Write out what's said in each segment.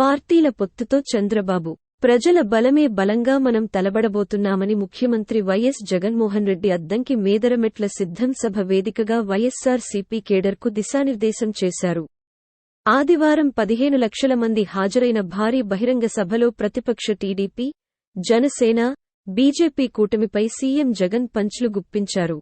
పార్టీల పొత్తుతో చంద్రబాబు ప్రజల బలమే బలంగా మనం తలబడబోతున్నామని ముఖ్యమంత్రి వైఎస్ జగన్మోహన్ రెడ్డి అద్దంకి మేదరమెట్ల సిద్ధం సభ వేదికగా వైఎస్సార్సీపీ కేడర్కు దిశానిర్దేశం చేశారు. ఆదివారం 15 లక్షల మంది హాజరైన భారీ బహిరంగ సభలో ప్రతిపక్ష టీడీపీ, జనసేన, బీజేపీ కూటమిపై సీఎం జగన్ పంచ్లు గుప్పించారు.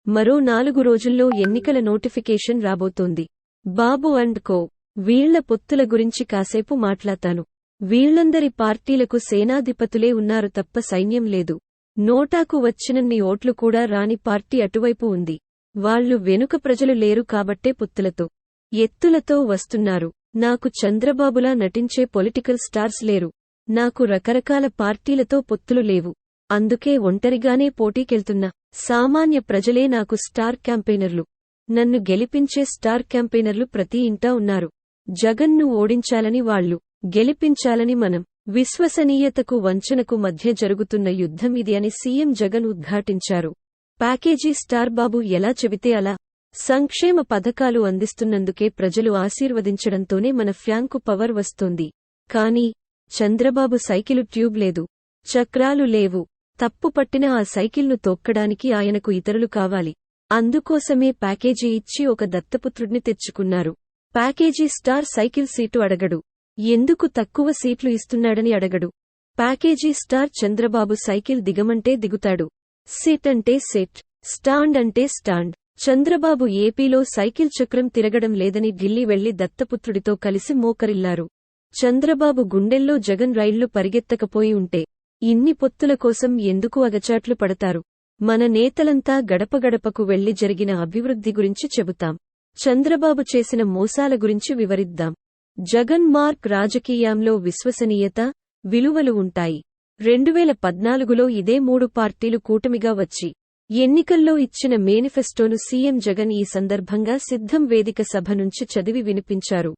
మరో 4 రోజుల్లో ఎన్నికల నోటిఫికేషన్ రాబోతోంది. బాబు అండ్ కో వీళ్ల పొత్తుల గురించి కాసేపు మాట్లాతాను. వీళ్లందరి పార్టీలకు సేనాధిపతులే ఉన్నారు తప్ప సైన్యం లేదు. నోటాకు వచ్చినన్ని ఓట్లు కూడా రాని పార్టీ అటువైపు ఉంది. వాళ్లు వెనుక ప్రజలు లేరు కాబట్టే పొత్తులతో, ఎత్తులతో వస్తున్నారు. నాకు చంద్రబాబులా నటించే పొలిటికల్ స్టార్స్ లేరు. నాకు రకరకాల పార్టీలతో పొత్తులు లేవు. అందుకే ఒంటరిగానే పోటీకెళ్తున్నా. సామాన్య ప్రజలే నాకు స్టార్ క్యాంపెయినర్లు. నన్ను గెలిపించే స్టార్ క్యాంపెయినర్లు ప్రతి ఇంటా ఉన్నారు. జగన్ను ఓడించాలని వాళ్లు, గెలిపించాలని మనం. విశ్వసనీయతకు వంచనకు మధ్య జరుగుతున్న యుద్ధం ఇది అని సీఎం జగన్ ఉద్ఘాటించారు. ప్యాకేజీ స్టార్ బాబు ఎలా చెబితే అలా. సంక్షేమ పథకాలు అందిస్తున్నందుకే ప్రజలు ఆశీర్వదించడంతోనే మన ఫ్యాంకు పవర్ వస్తోంది. కానీ చంద్రబాబు సైకిలు ట్యూబ్ లేదు, చక్రాలు లేవు. తప్పుపట్టిన ఆ సైకిల్ను తొక్కడానికి ఆయనకు ఇతరులు కావాలి. అందుకోసమే ప్యాకేజీ ఇచ్చి ఒక దత్తపుత్రుడిని తెచ్చుకున్నారు. ప్యాకేజీ స్టార్ సైకిల్ సీటు అడగడు. ఎందుకు తక్కువ సీట్లు ఇస్తున్నాడని అడగడు. ప్యాకేజీ స్టార్ చంద్రబాబు సైకిల్ దిగమంటే దిగుతాడు. సిట్ అంటే సిట్, స్టాండ్ అంటే స్టాండ్. చంద్రబాబు ఏపీలో సైకిల్ చక్రం తిరగడం లేదని ఢిల్లీ వెళ్లి దత్తపుత్రుడితో కలిసి మోకరిల్లారు. చంద్రబాబు గుండెల్లో జగన్ రైళ్లు పరిగెత్తకపోయి ఉంటే ఇన్ని పొత్తుల కోసం ఎందుకు అగచాట్లు పడతారు? మన నేతలంతా గడపగడపకు వెళ్లి జరిగిన అభివృద్ధి గురించి చెబుతాం. చంద్రబాబు చేసిన మోసాల గురించి వివరిద్దాం. జగన్ మార్క్ రాజకీయంలో విశ్వసనీయత, విలువలు ఉంటాయి. 2014లో ఇదే 3 పార్టీలు కూటమిగా వచ్చి ఎన్నికల్లో ఇచ్చిన మేనిఫెస్టోను సీఎం జగన్ ఈ సందర్భంగా సిద్ధం వేదిక సభ నుంచి చదివి వినిపించారు.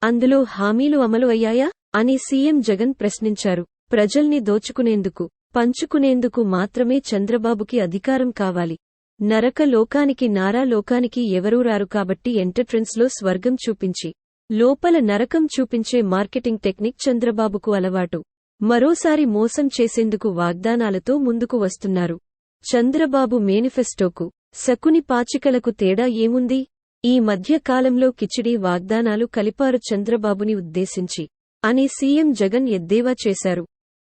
అందులో హామీలు అమలు అయ్యాయా అని సీఎం జగన్ ప్రశ్నించారు. ప్రజల్ని దోచుకునేందుకు, పంచుకునేందుకు మాత్రమే చంద్రబాబుకి అధికారం కావాలి. నరక లోకానికి నారా లోకానికి ఎవరూ రారు కాబట్టి ఎంటర్ట్రెన్స్లో స్వర్గం చూపించి లోపల నరకం చూపించే మార్కెటింగ్ టెక్నిక్ చంద్రబాబుకు అలవాటు. మరోసారి మోసం చేసేందుకు వాగ్దానాలతో ముందుకు వస్తున్నారు. చంద్రబాబు మేనిఫెస్టోకు, శకుని పాచికలకు తేడా ఏముంది? ఈ మధ్య కాలంలో కిచిడీ వాగ్దానాలు కలిపారు చంద్రబాబుని ఉద్దేశించి అని సీఎం జగన్ ఎద్దేవా చేశారు.